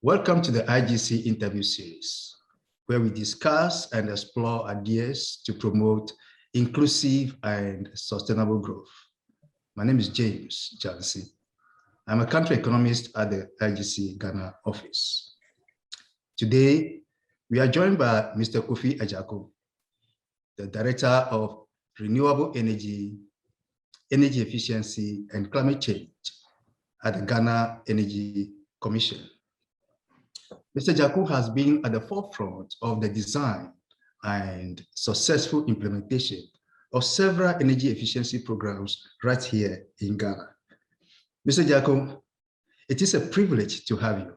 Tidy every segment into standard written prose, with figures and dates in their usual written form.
Welcome to the IGC interview series, where we discuss and explore ideas to promote inclusive and sustainable growth. My name is James Jansi. I'm a country economist at the IGC Ghana office. Today, we are joined by Mr. Kofi Agyarko, the Director of Renewable Energy, Energy Efficiency and Climate Change at the Ghana Energy Commission. Mr. Agyarko has been at the forefront of the design and successful implementation of several energy efficiency programs right here in Ghana. Mr. Agyarko, it is a privilege to have you.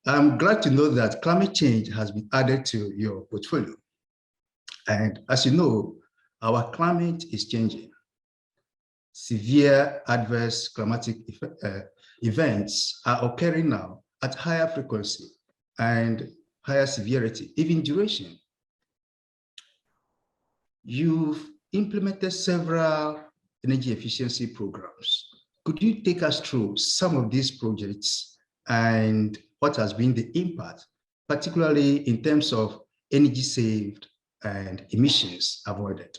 I'm glad to know that climate change has been added to your portfolio. And as you know, our climate is changing. Severe adverse climatic events are occurring now at higher frequency and higher severity, even duration. You've implemented several energy efficiency programs. Could you take us through some of these projects and what has been the impact, particularly in terms of energy saved and emissions avoided?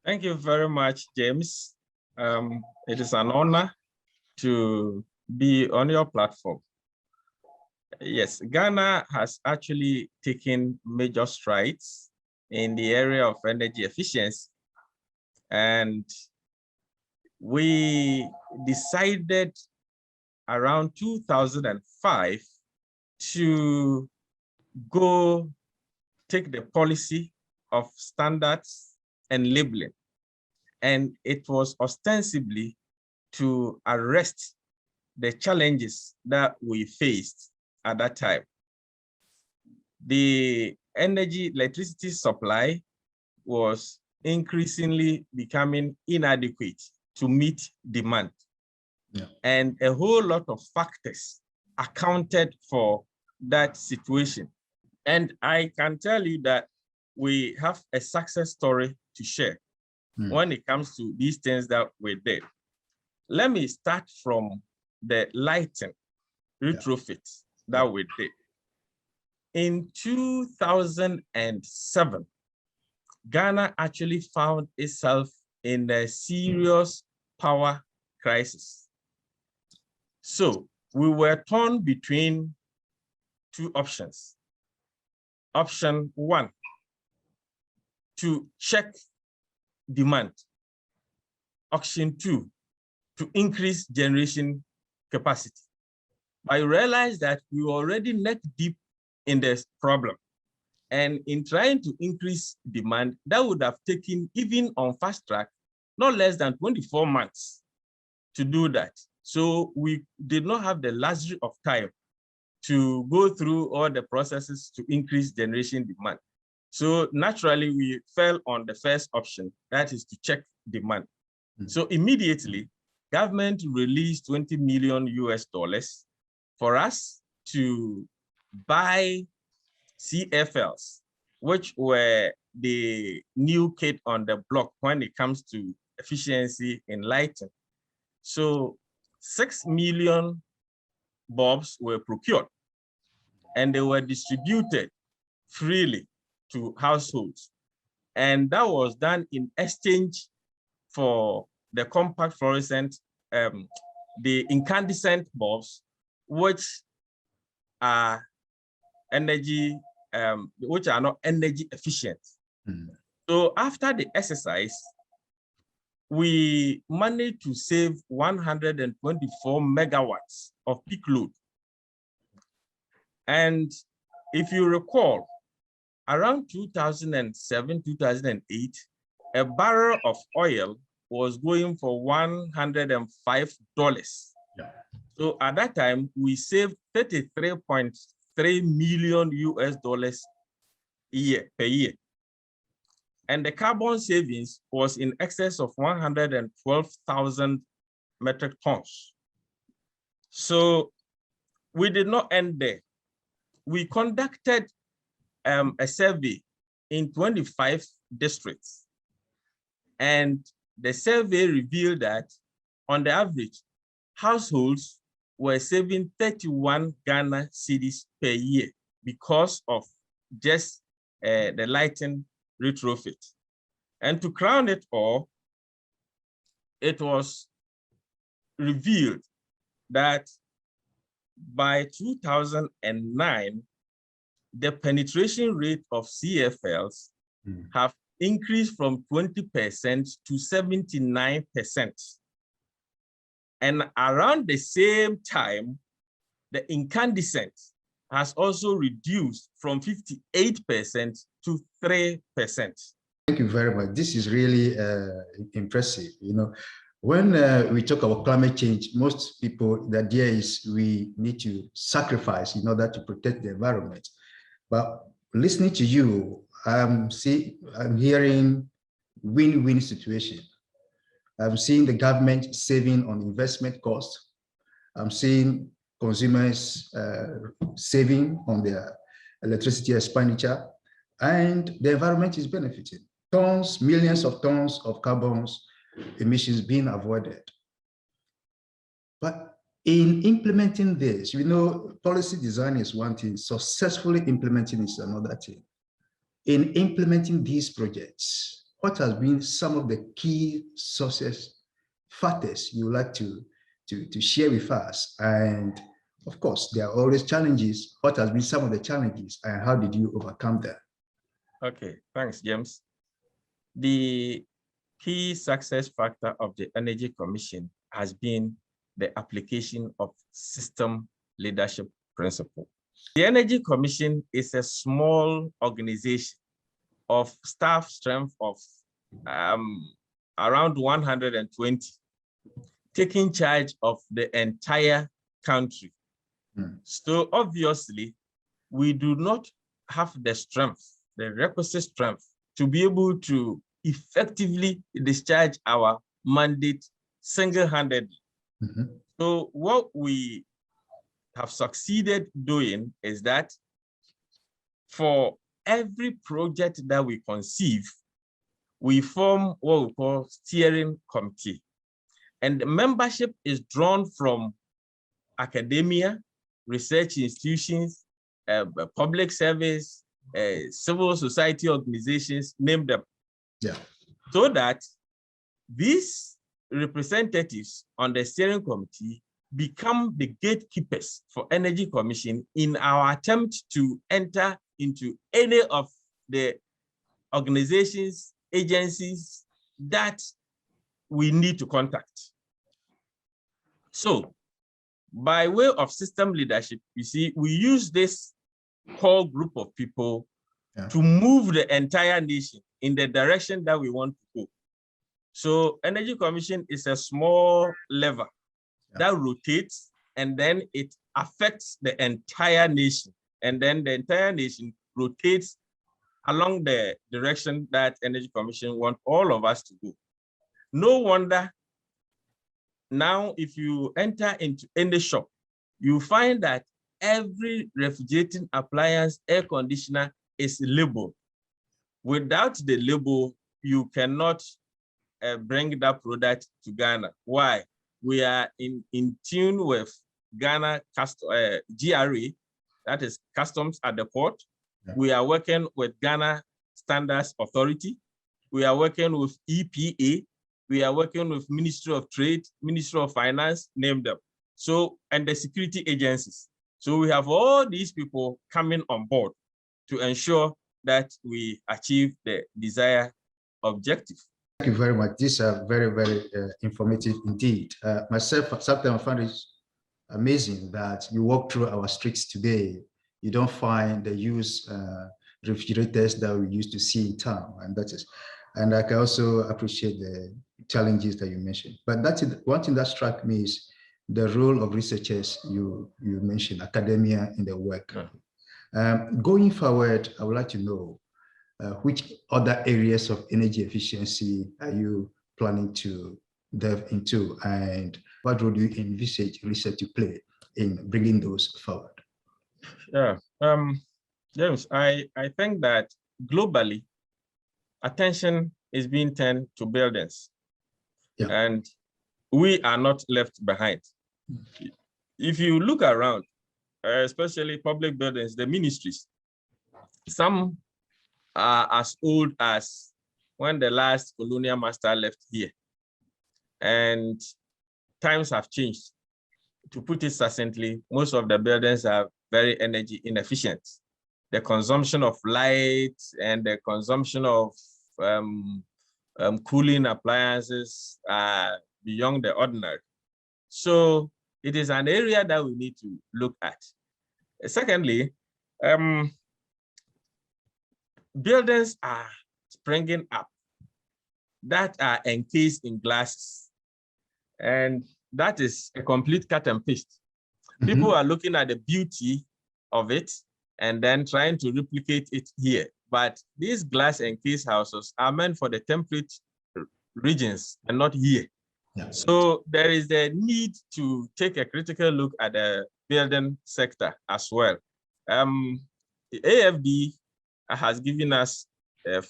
Thank you very much, James. It is an honor to be on your platform. Yes, Ghana has actually taken major strides in the area of energy efficiency. And we decided around 2005 to go take the policy of standards and labeling. And it was ostensibly to arrest the challenges that we faced at that time. The electricity supply was increasingly becoming inadequate to meet demand. Yeah. And a whole lot of factors accounted for that situation. And I can tell you that we have a success story to share when it comes to these things that we did. Let me start from the lighting retrofit that we did. In 2007, Ghana actually found itself in a serious power crisis. So we were torn between two options. Option one, to check demand. Option two, to increase generation capacity. I realized that we were already neck deep in this problem. And in trying to increase demand, that would have taken, even on fast track, not less than 24 months to do that. So we did not have the luxury of time to go through all the processes to increase generation demand. So naturally, we fell on the first option, that is to check demand. So immediately, government released $20 million for us to buy CFLs, which were the new kid on the block when it comes to efficiency in lighting. So 6 million bulbs were procured and they were distributed freely to households. And that was done in exchange for the compact fluorescent, the incandescent bulbs, which are which are not energy efficient. So after the exercise, we managed to save 124 megawatts of peak load. And if you recall, around 2007, 2008, a barrel of oil was going for $105. Yeah. So at that time, we saved $33.3 million per year. And the carbon savings was in excess of 112,000 metric tons. So we did not end there. We conducted a survey in 25 districts. And the survey revealed that on the average, households were saving 31 Ghana cedis per year because of just the lighting retrofit. And to crown it all, it was revealed that by 2009, the penetration rate of CFLs have increased from 20% to 79%. And around the same time, the incandescent has also reduced from 58% to 3%. Thank you very much. This is really impressive. You know, when we talk about climate change, most people, the idea is we need to sacrifice in order to protect the environment. But listening to you, I'm hearing win-win situation. I'm seeing the government saving on investment costs. I'm seeing consumers saving on their electricity expenditure, and the environment is benefiting. Tons, millions of tons of carbon emissions being avoided. But in implementing this, you know, policy design is one thing, successfully implementing is another thing. In implementing these projects, what has been some of the key success factors you would like to share with us? And of course, there are always challenges. What has been some of the challenges and how did you overcome them? Okay, thanks, James. The key success factor of the Energy Commission has been the application of system leadership principle. The Energy Commission is a small organization of staff strength of around 120, taking charge of the entire country. So obviously, we do not have the strength, the requisite strength, to be able to effectively discharge our mandate single-handedly. So what we have succeeded doing is that for every project that we conceive, we form what we call steering committee. And the membership is drawn from academia, research institutions, public service, civil society organizations, name them. Yeah. So that these representatives on the steering committee become the gatekeepers for Energy Commission in our attempt to enter into any of the organizations, agencies that we need to contact. So by way of system leadership, you see, we use this whole group of people to move the entire nation in the direction that we want to go. So Energy Commission is a small lever that rotates, and then it affects the entire nation. And then the entire nation rotates along the direction that Energy Commission wants all of us to go. No wonder now, if you enter into any shop, you find that every refrigerating appliance, air conditioner is labeled. Without the label, you cannot bring that product to Ghana. Why? We are in tune with Ghana GRA, that is Customs at the Port. We are working with Ghana Standards Authority. We are working with EPA. We are working with Ministry of Trade, Ministry of Finance, name them. So, and the security agencies. So we have all these people coming on board to ensure that we achieve the desired objective. Thank you very much. These are very, very informative indeed. Myself, sometimes I find it amazing that you walk through our streets today, you don't find the used refrigerators that we used to see in town, and that is, and I can also appreciate the challenges that you mentioned. But that's one thing that struck me is the role of researchers you mentioned, academia in the work. Going forward, I would like to know which other areas of energy efficiency are you planning to delve into, and what role do you envisage research to play in bringing those forward? Yeah, James, I think that globally, attention is being turned to buildings, and we are not left behind. if you look around, especially public buildings, the ministries, some are as old as when the last colonial master left here. And times have changed. To put it succinctly, most of the buildings are very energy inefficient. The consumption of light and the consumption of cooling appliances are beyond the ordinary. So it is an area that we need to look at. Secondly, buildings are springing up that are encased in glasses. And that is a complete cut and paste. Mm-hmm. People are looking at the beauty of it and then trying to replicate it here. But these glass encased houses are meant for the temperate regions and not here. Yeah. So there is the need to take a critical look at the building sector as well. The AFD has given us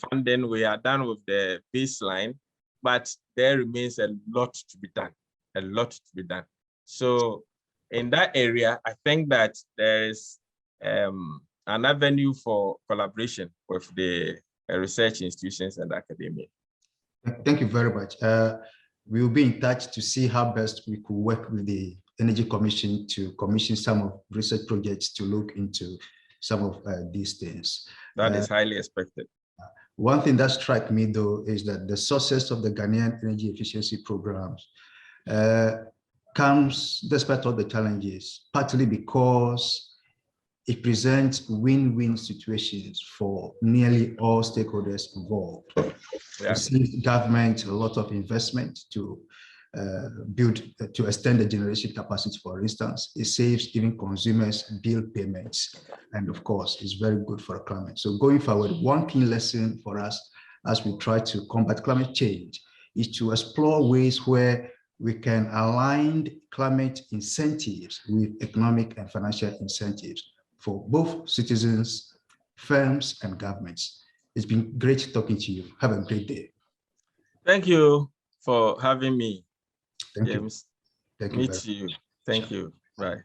funding. We are done with the baseline, but there remains a lot to be done. A lot to be done. So in that area, I think that there is an avenue for collaboration with the research institutions and academia. Thank you very much. We will be in touch to see how best we could work with the Energy Commission to commission some of research projects to look into some of these things. That is highly expected. One thing that struck me, though, is that the success of the Ghanaian energy efficiency programs comes despite all the challenges, partly because it presents win-win situations for nearly all stakeholders involved. Yeah. It saves government a lot of investment to to extend the generation capacity, for instance. It saves even consumers bill payments. And of course, it's very good for the climate. So going forward, one key lesson for us as we try to combat climate change is to explore ways where we can align climate incentives with economic and financial incentives for both citizens, firms, and governments. It's been great talking to you. Have a great day. Thank you for having me. Thank James. you. Thank you. Meet you. Thank you. Bye.